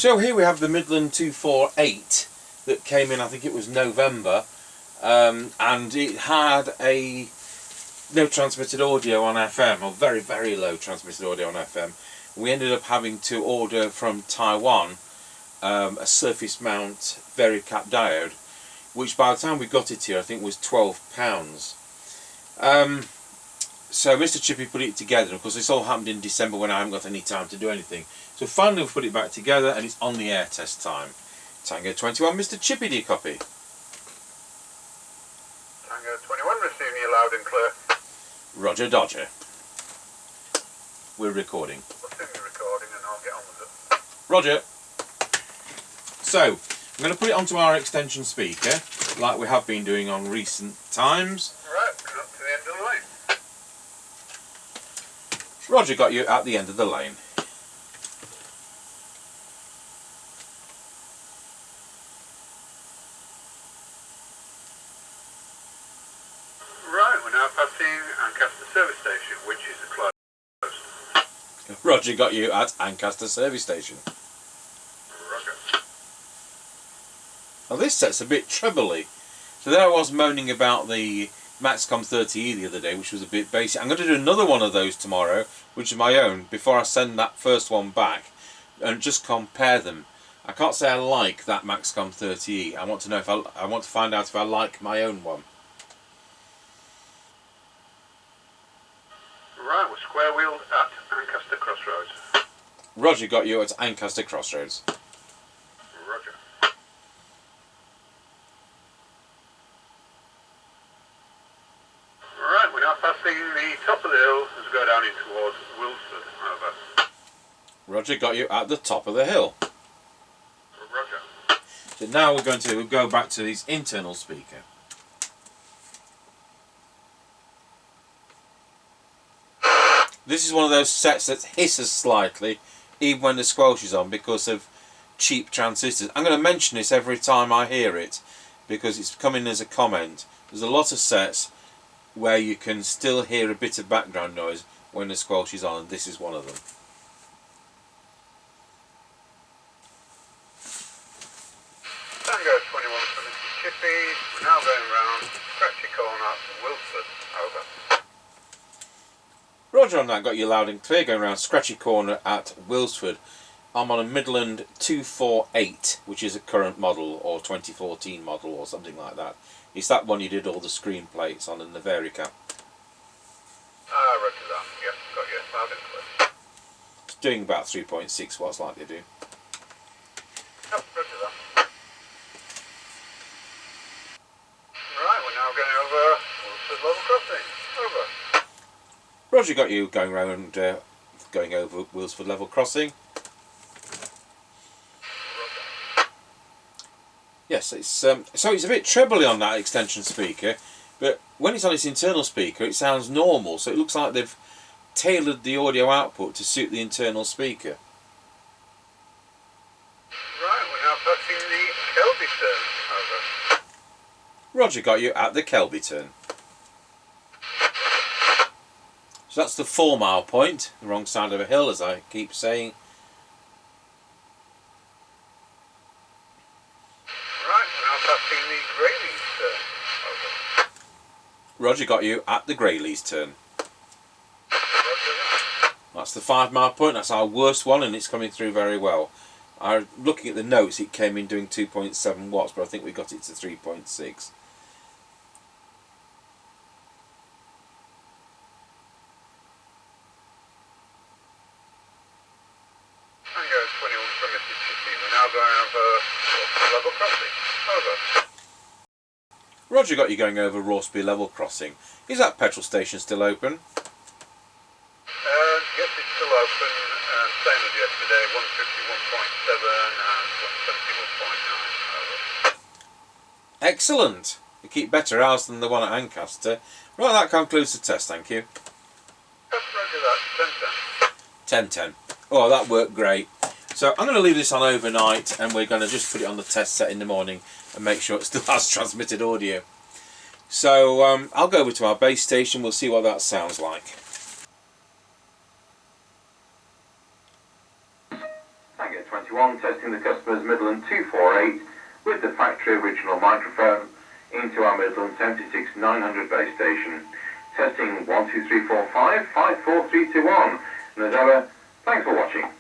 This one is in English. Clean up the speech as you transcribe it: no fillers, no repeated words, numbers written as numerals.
So here we have the Midland 248 that came in, I think it was November, and it had no transmitted audio on FM, or very, very low transmitted audio on FM. We ended up having to order from Taiwan a surface mount varicap diode, which by the time we got it here I think was £12. So Mr Chippie put it together. Of course, this all happened in December when I haven't got any time to do anything. So finally we've put it back together and it's on the air test time. Tango 21, Mr Chippie, do you copy? Tango 21, receiving you loud and clear. Roger Dodger. We're recording. We'll soon be recording and I'll get on with it. Roger. So, I'm going to put it onto our extension speaker, like we have been doing on recent times. Right, we're up to the end of the lane. Roger got you at the end of the lane. Right, we're now passing Ancaster service station, which is closed. Roger got you at Ancaster service station. Roger. Now this set's a bit trebly. So there I was moaning about the Maxcom 30E the other day, which was a bit basic. I'm going to do another one of those tomorrow, which is my own, before I send that first one back, and just compare them. I can't say I like that Maxcom 30E. I want to know if I want to find out if I like my own one. Right, we're square wheeled at Ancaster Crossroads. Roger got you at Ancaster Crossroads. Roger. Right, we're now passing the top of the hill as we go down in towards Wilsford. Over. Roger got you at the top of the hill. Roger. So now we'll go back to this internal speaker. This is one of those sets that hisses slightly even when the squelch is on because of cheap transistors. I'm going to mention this every time I hear it because it's coming as a comment. There's a lot of sets where you can still hear a bit of background noise when the squelch is on, and this is one of them. Tango 21 for Mr Chippie. We're now going round Scratchy Corner, Wilford. Over. Roger on that, got you loud and clear, going around Scratchy Corner at Wilsford. I'm on a Midland 248, which is a current model, or 2014 model, or something like that. It's that one you did all the screen plates on in the varicap. Ah, roger that. Yep, got you. Loud and clear. It's doing about 3.6 watts like they do. Yep, roger that. Right, we're now going over Wilford Level Crossing. Over. Roger got you going around, going over Wilsford Level Crossing. Yes, it's so it's a bit trebly on that extension speaker, but when it's on its internal speaker it sounds normal, so it looks like they've tailored the audio output to suit the internal speaker. Right, we're now passing the Kelby turn. Over. Roger got you at the Kelby turn. So that's the 4 mile point, the wrong side of a hill as I keep saying. Right, we're now passing the Greyleys turn. Over. Roger got you at the Greyleys turn. Roger that. That's the 5 mile point, that's our worst one, and it's coming through very well. Looking at the notes it came in doing 2.7 watts, but I think we got it to 3.6. Tango 21 from Mr Chippie. We're now going over Wilford Level Crossing. Over. Roger got you going over Rawsby Level Crossing. Is that petrol station still open? Yes, it's still open. Same as yesterday. 151.7 and 171.9. Over. Excellent! You keep better hours than the one at Ancaster. Right, that concludes the test, thank you. Yep, roger that. 10-10. 10-10. Oh, that worked great. So I'm going to leave this on overnight and we're going to just put it on the test set in the morning and make sure it still has transmitted audio. So I'll go over to our base station, we'll see what that sounds like. Tango Tango 21, testing the customer's Midland 248 with the factory original microphone into our Midland 76900 base station. Testing 1 2 3 4 5 5 4 3 2 1. And as ever, thanks for watching.